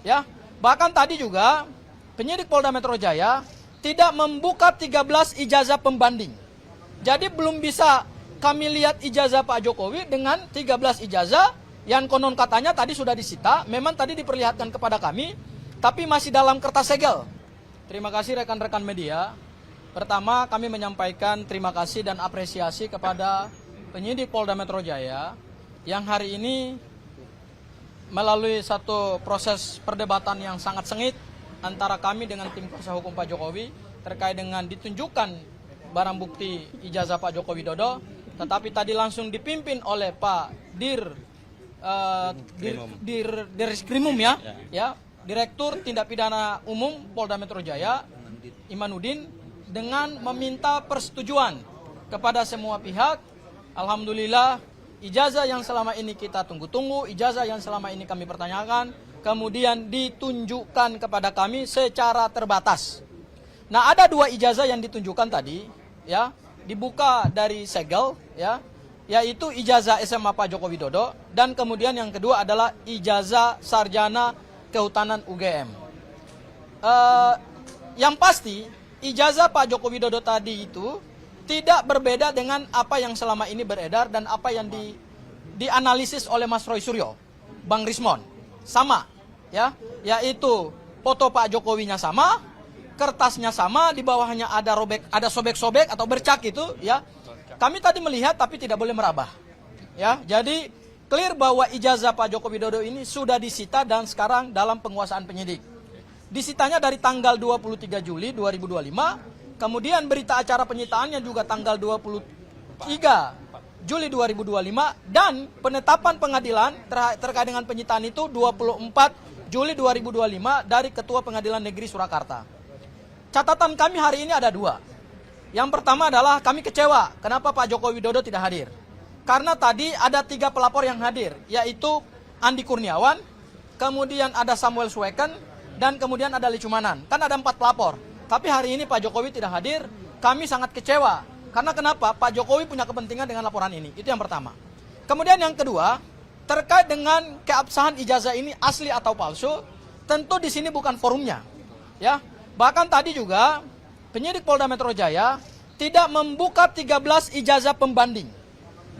Ya, bahkan tadi juga penyidik Polda Metro Jaya tidak membuka 13 ijazah pembanding. Jadi belum bisa kami lihat ijazah Pak Jokowi dengan 13 ijazah yang konon katanya tadi sudah disita, memang tadi diperlihatkan kepada kami, tapi masih dalam kertas segel. Terima kasih rekan-rekan media. Pertama, kami menyampaikan terima kasih dan apresiasi kepada penyidik Polda Metro Jaya yang hari ini melalui satu proses perdebatan yang sangat sengit antara kami dengan tim kuasa hukum Pak Jokowi terkait dengan ditunjukkan barang bukti ijazah Pak Joko Widodo, tetapi tadi langsung dipimpin oleh Pak Direskrimum ya, Direktur Tindak Pidana Umum Polda Metro Jaya, Imanuddin, dengan meminta persetujuan kepada semua pihak. Alhamdulillah, ijazah yang selama ini kita tunggu-tunggu, ijazah yang selama ini kami pertanyakan, kemudian ditunjukkan kepada kami secara terbatas. Nah, ada 2 ijazah yang ditunjukkan tadi, ya, dibuka dari segel, ya, yaitu ijazah SMA Pak Joko Widodo, dan kemudian yang kedua adalah ijazah Sarjana Kehutanan UGM. Yang pasti, ijazah Pak Joko Widodo tadi itu tidak berbeda dengan apa yang selama ini beredar dan apa yang dianalisis oleh Mas Roy Suryo, Bang Rismon. Sama, ya, yaitu foto Pak Jokowinya sama, kertasnya sama, di bawahnya ada sobek-sobek atau bercak itu, ya. Kami tadi melihat tapi tidak boleh merabah. Ya, jadi clear bahwa ijazah Pak Joko Widodo ini sudah disita dan sekarang dalam penguasaan penyidik. Disitanya dari tanggal 23 Juli 2025. Kemudian berita acara penyitaannya juga tanggal 23 Juli 2025 dan penetapan pengadilan terkait dengan penyitaan itu 24 Juli 2025 dari Ketua Pengadilan Negeri Surakarta. Catatan kami hari ini ada 2. Yang pertama adalah kami kecewa kenapa Pak Joko Widodo tidak hadir. Karena tadi ada 3 pelapor yang hadir, yaitu Andi Kurniawan, kemudian ada Samuel Sweken, dan kemudian ada Licumanan. Kan ada 4 pelapor. Tapi hari ini Pak Jokowi tidak hadir, kami sangat kecewa. Karena kenapa? Pak Jokowi punya kepentingan dengan laporan ini. Itu yang pertama. Kemudian yang kedua, terkait dengan keabsahan ijazah ini asli atau palsu, tentu di sini bukan forumnya. Ya. Bahkan tadi juga penyidik Polda Metro Jaya tidak membuka 13 ijazah pembanding.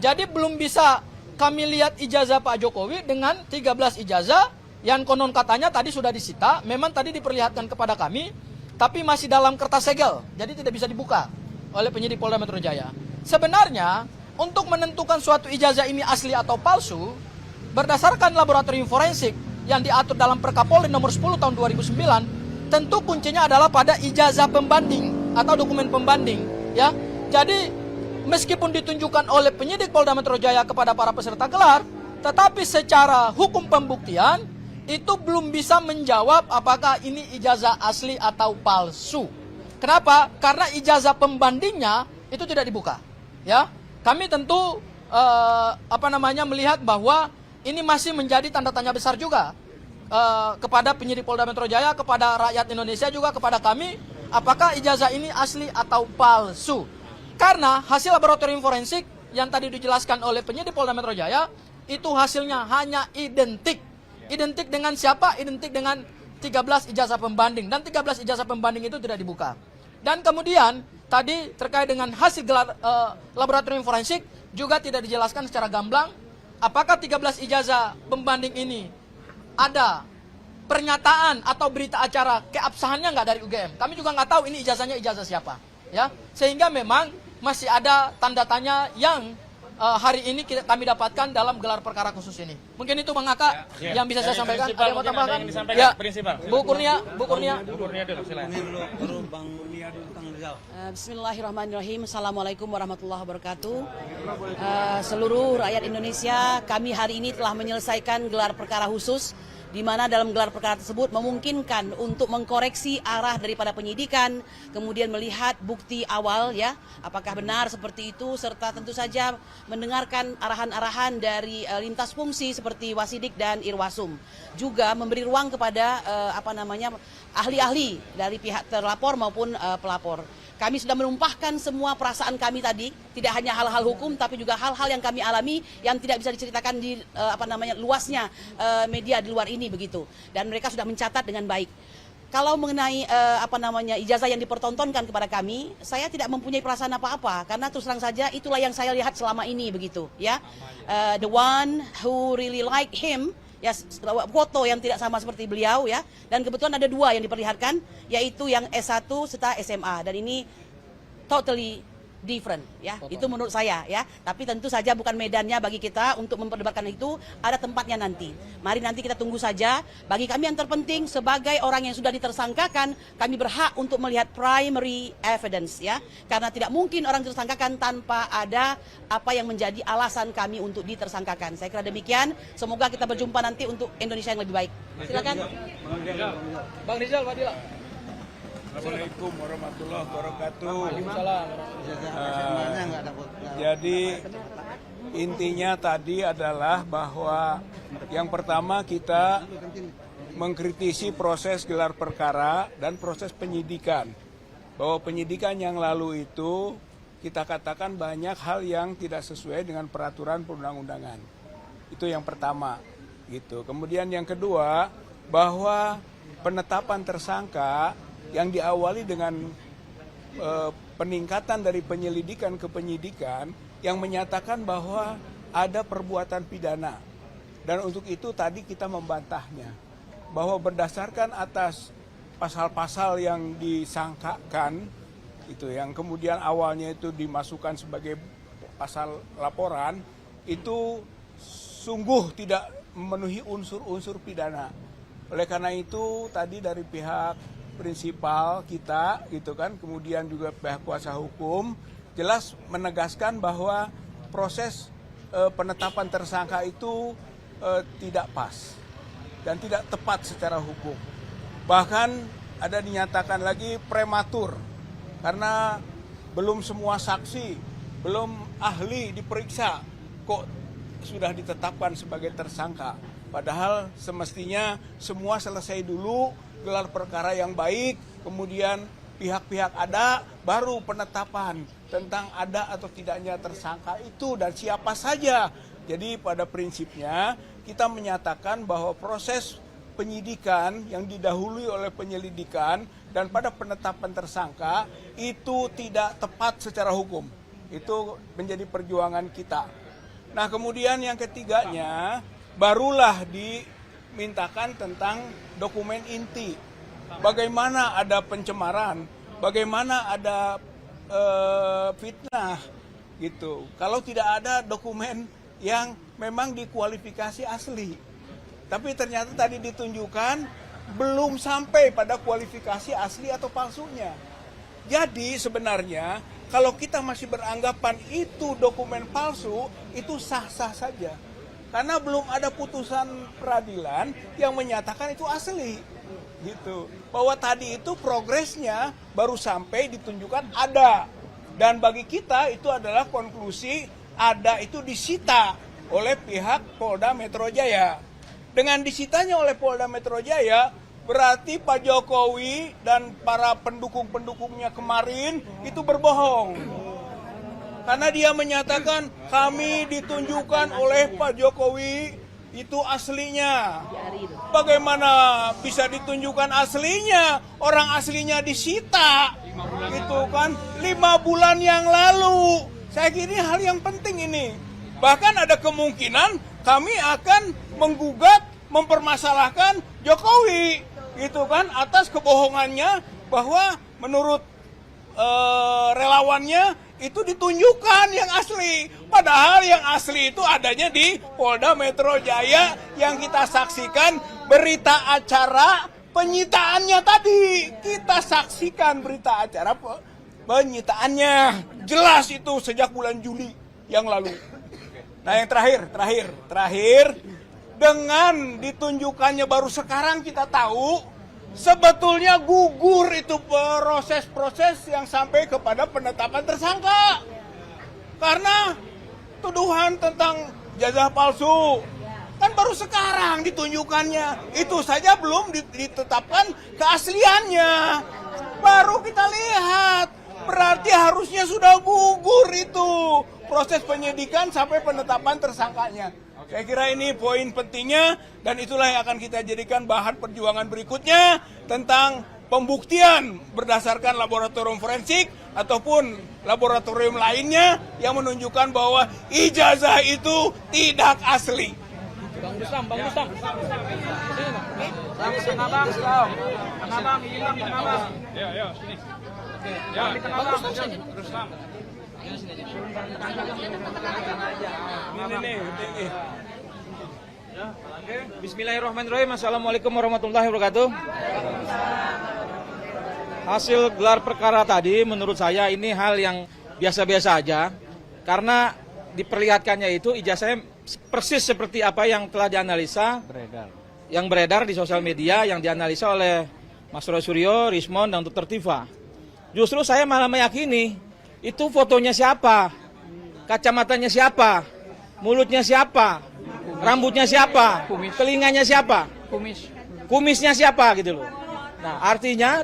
Jadi belum bisa kami lihat ijazah Pak Jokowi dengan 13 ijazah yang konon katanya tadi sudah disita, memang tadi diperlihatkan kepada kami, tapi masih dalam kertas segel, jadi tidak bisa dibuka oleh penyidik Polda Metro Jaya. Sebenarnya, untuk menentukan suatu ijazah ini asli atau palsu, berdasarkan laboratorium forensik yang diatur dalam Perkapolri nomor 10 tahun 2009, tentu kuncinya adalah pada ijazah pembanding atau dokumen pembanding. Ya, jadi meskipun ditunjukkan oleh penyidik Polda Metro Jaya kepada para peserta gelar, tetapi secara hukum pembuktian, itu belum bisa menjawab apakah ini ijazah asli atau palsu. Kenapa? Karena ijazah pembandingnya itu tidak dibuka. Ya, kami tentu melihat bahwa ini masih menjadi tanda tanya besar juga kepada penyidik Polda Metro Jaya, kepada rakyat Indonesia juga kepada kami, apakah ijazah ini asli atau palsu. Karena hasil laboratorium forensik yang tadi dijelaskan oleh penyidik Polda Metro Jaya itu hasilnya hanya identik. Identik dengan siapa? Identik dengan 13 ijazah pembanding. Dan 13 ijazah pembanding itu tidak dibuka. Dan kemudian tadi terkait dengan hasil gelar laboratorium forensik juga tidak dijelaskan secara gamblang apakah 13 ijazah pembanding ini ada pernyataan atau berita acara keabsahannya nggak dari UGM. Kami juga nggak tahu ini ijazahnya ijazah siapa. Ya, sehingga memang masih ada tanda tanya yang hari ini kami dapatkan dalam gelar perkara khusus ini. Mungkin itu Bang Aka yang bisa saya sampaikan. Ada yang mau tambahkan? Ya, Bu Kurnia dulu, silakan. Bismillahirrahmanirrahim. Assalamualaikum warahmatullahi wabarakatuh. Seluruh rakyat Indonesia, kami hari ini telah menyelesaikan gelar perkara khusus, di mana dalam gelar perkara tersebut memungkinkan untuk mengkoreksi arah daripada penyidikan, kemudian melihat bukti awal, ya, apakah benar seperti itu, serta tentu saja mendengarkan arahan-arahan dari lintas fungsi seperti Wasidik dan Irwasum. Juga memberi ruang kepada ahli-ahli dari pihak terlapor maupun pelapor. Kami sudah menumpahkan semua perasaan kami tadi, tidak hanya hal-hal hukum, tapi juga hal-hal yang kami alami yang tidak bisa diceritakan di luasnya media di luar ini begitu. Dan mereka sudah mencatat dengan baik. Kalau mengenai ijazah yang dipertontonkan kepada kami, saya tidak mempunyai perasaan apa-apa karena terus terang saja itulah yang saya lihat selama ini begitu, ya. The one who really like him, ya, foto yang tidak sama seperti beliau, ya, dan kebetulan ada 2 yang diperlihatkan, yaitu yang S1 serta SMA, dan ini totally different, ya. Itu menurut saya, ya. Tapi tentu saja bukan medannya bagi kita untuk memperdebatkan itu, ada tempatnya nanti. Mari nanti kita tunggu saja. Bagi kami yang terpenting sebagai orang yang sudah ditersangkakan, kami berhak untuk melihat primary evidence, ya. Karena tidak mungkin orang ditersangkakan tanpa ada apa yang menjadi alasan kami untuk ditersangkakan. Saya kira demikian. Semoga kita berjumpa nanti untuk Indonesia yang lebih baik. Silakan. Bang Rizal, Fadila. Assalamualaikum warahmatullahi wabarakatuh. Jadi intinya tadi adalah bahwa yang pertama kita mengkritisi proses gelar perkara dan proses penyidikan. Bahwa penyidikan yang lalu itu kita katakan banyak hal yang tidak sesuai dengan peraturan perundang-undangan. Itu yang pertama, gitu. Kemudian yang kedua, bahwa penetapan tersangka yang diawali dengan peningkatan dari penyelidikan ke penyidikan yang menyatakan bahwa ada perbuatan pidana. Dan untuk itu tadi kita membantahnya bahwa berdasarkan atas pasal-pasal yang disangkakan itu yang kemudian awalnya itu dimasukkan sebagai pasal laporan itu sungguh tidak memenuhi unsur-unsur pidana. Oleh karena itu tadi dari pihak prinsipal kita gitu kan, kemudian juga pihak kuasa hukum jelas menegaskan bahwa proses penetapan tersangka itu tidak pas dan tidak tepat secara hukum. Bahkan ada dinyatakan lagi prematur karena belum semua saksi, belum ahli diperiksa kok sudah ditetapkan sebagai tersangka. Padahal semestinya semua selesai dulu, gelar perkara yang baik, kemudian pihak-pihak ada, baru penetapan tentang ada atau tidaknya tersangka itu dan siapa saja. Jadi pada prinsipnya kita menyatakan bahwa proses penyidikan yang didahului oleh penyelidikan dan pada penetapan tersangka itu tidak tepat secara hukum. Itu menjadi perjuangan kita. Nah kemudian yang ketiganya barulah dimintakan tentang dokumen inti. Bagaimana ada pencemaran, bagaimana ada fitnah gitu. Kalau tidak ada dokumen yang memang dikualifikasi asli. Tapi ternyata tadi ditunjukkan belum sampai pada kualifikasi asli atau palsunya. Jadi sebenarnya kalau kita masih beranggapan itu dokumen palsu, itu sah-sah saja. Karena belum ada putusan peradilan yang menyatakan itu asli. Gitu. Bahwa tadi itu progresnya baru sampai ditunjukkan ada. Dan bagi kita itu adalah konklusi ada itu disita oleh pihak Polda Metro Jaya. Dengan disitanya oleh Polda Metro Jaya, berarti Pak Jokowi dan para pendukung-pendukungnya kemarin itu berbohong. Karena dia menyatakan kami ditunjukkan oleh Pak Jokowi itu aslinya. Bagaimana bisa ditunjukkan aslinya? Orang aslinya disita. Gitu kan 5 bulan yang lalu. Saya kira ini hal yang penting ini. Bahkan ada kemungkinan kami akan menggugat, mempermasalahkan Jokowi. Gitu kan atas kebohongannya bahwa menurut relawannya itu ditunjukkan yang asli. Padahal yang asli itu adanya di Polda Metro Jaya yang kita saksikan berita acara penyitaannya tadi. Kita saksikan berita acara penyitaannya. Jelas itu sejak bulan Juli yang lalu. Nah yang terakhir dengan ditunjukkannya baru sekarang kita tahu sebetulnya gugur itu proses-proses yang sampai kepada penetapan tersangka. Karena tuduhan tentang ijazah palsu kan baru sekarang ditunjukkannya. Itu saja belum ditetapkan keasliannya. Baru kita lihat berarti harusnya sudah gugur itu proses penyidikan sampai penetapan tersangkanya. Saya kira ini poin pentingnya dan itulah yang akan kita jadikan bahan perjuangan berikutnya tentang pembuktian berdasarkan laboratorium forensik ataupun laboratorium lainnya yang menunjukkan bahwa ijazah itu tidak asli. Bang Rustam. Sini, Bang. Sini. Bang Rustam sini. Ini. Bismillahirrahmanirrahim. Assalamualaikum warahmatullahi wabarakatuh. Hasil gelar perkara tadi menurut saya ini hal yang biasa-biasa aja. Karena diperlihatkannya itu ijazahnya persis seperti apa yang telah dianalisa. Yang beredar di sosial media, yang dianalisa oleh Mas Roy Suryo, Rismon, dan Dr. Tifa. Justru saya malah meyakini itu fotonya siapa, kacamatanya siapa, mulutnya siapa, rambutnya siapa, telinganya siapa, kumisnya siapa gitu loh. Nah artinya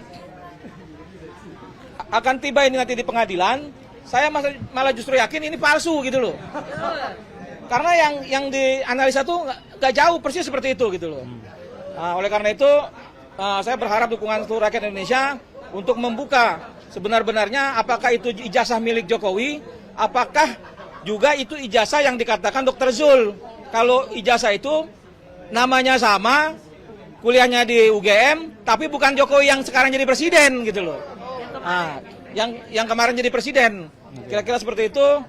akan tiba ini nanti di pengadilan, saya malah justru yakin ini palsu gitu loh. Karena yang dianalisa tuh gak jauh persis seperti itu gitu loh. Nah, oleh karena itu saya berharap dukungan seluruh rakyat Indonesia untuk membuka sebenar-benarnya apakah itu ijazah milik Jokowi, apakah juga itu ijazah yang dikatakan Dr. Zul. Kalau ijazah itu namanya sama, kuliahnya di UGM, tapi bukan Jokowi yang sekarang jadi presiden gitu loh. Nah, yang kemarin jadi presiden. Kira-kira seperti itu.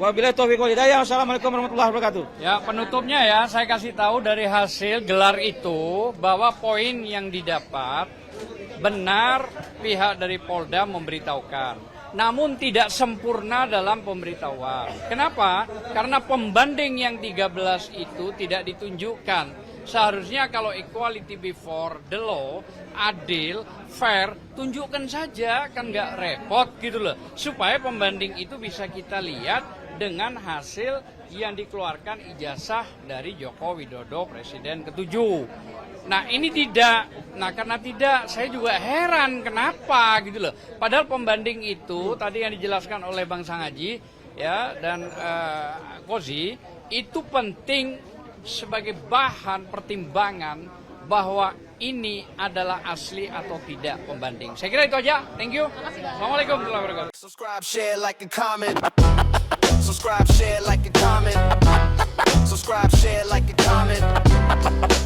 Wabillahi taufiq wal hidayah. Wassalamualaikum warahmatullahi wabarakatuh. Ya, penutupnya ya, saya kasih tahu dari hasil gelar itu bahwa poin yang didapat benar pihak dari Polda memberitahukan. Namun tidak sempurna dalam pemberitahuan. Kenapa? Karena pembanding yang 13 itu tidak ditunjukkan. Seharusnya kalau equality before the law, adil, fair, tunjukkan saja, kan nggak repot gitu loh. Supaya pembanding itu bisa kita lihat dengan hasil yang dikeluarkan ijazah dari Joko Widodo Presiden ke-7. Nah ini tidak, nah karena tidak saya juga heran kenapa gitu loh. Padahal pembanding itu tadi yang dijelaskan oleh Bang Sangaji ya dan Kozi itu penting sebagai bahan pertimbangan bahwa ini adalah asli atau tidak pembanding. Saya kira itu aja. Thank you. Assalamualaikum warahmatullahi wabarakatuh. Subscribe, share, like, and comment. Subscribe, share, like, and comment. Subscribe, share, like, and comment.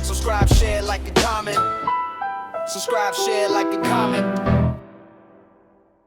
Subscribe, share, like, and comment. Subscribe, share, like, and comment.